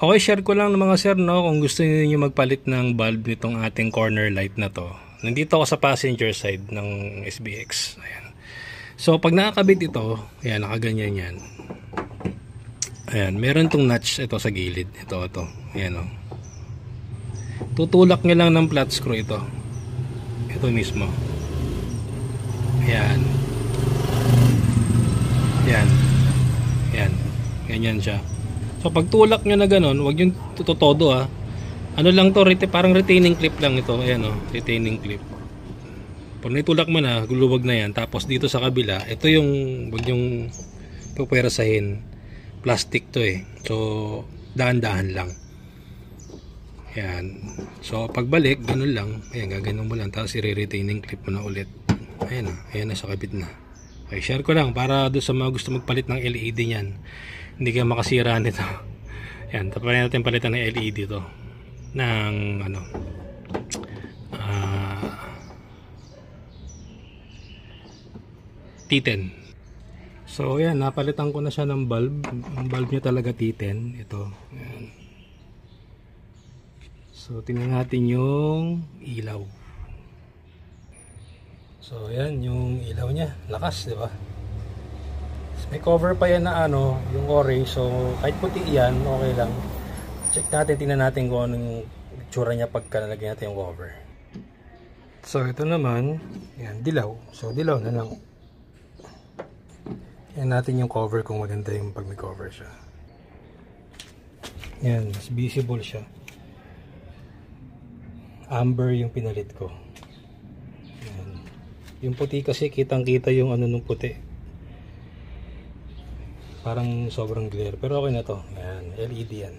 Okay, share ko lang ng mga sir, no, kung gusto niyo magpalit ng bulb nitong ating corner light na to. Nandito ako sa passenger side ng SBX. Ayan. So, pag nakakabit ito, ayan, nakaganyan yan. Ayan, meron tong notch ito sa gilid. Ito. Ayan, o. Tutulak nyo lang ng flat screw ito. Ito mismo. Ayan. Ayan. Ayan. Ganyan siya. So pag tulak nyo na ganun, huwag yung tutodo ha. Ano lang to, parang retaining clip lang ito. Ayan o, retaining clip. Pag naitulak mo na, guluwag na yan. Tapos dito sa kabila, ito yung, huwag yung pupwerasahin. Plastic to eh. So, dahan-dahan lang. Ayan. So, pagbalik, ganun lang. Ayan, gaganon mo lang. Tapos i-retaining clip mo na ulit. Ayan na, ayan na sa kabit na. Okay, share ko lang para doon sa mga gusto magpalit ng LED niyan. Hindi kayo makasira nito. Ayan, tapos natin palitan ng LED to. Ng ano, T10. So ayan, napalitan ko na siya ng bulb. Ang bulb niya talaga T10. Ito. Ayan. So tingnan natin yung ilaw. So ayan yung ilaw niya. Lakas, di ba? May cover pa yan na ano, yung orange. So kahit puti yan, okay lang. Check natin, tingnan natin kung anong itsura niya pagka nalagyan natin yung cover. So ito naman, yan, dilaw. So dilaw na lang. Yan natin yung cover kung maganda yung pag may cover siya. Yan, mas visible siya. Amber yung pinalit ko. Yan. Yung puti kasi kitang kita yung ano nung puti. Parang sobrang glare, pero okay na to. Yan, LED yan.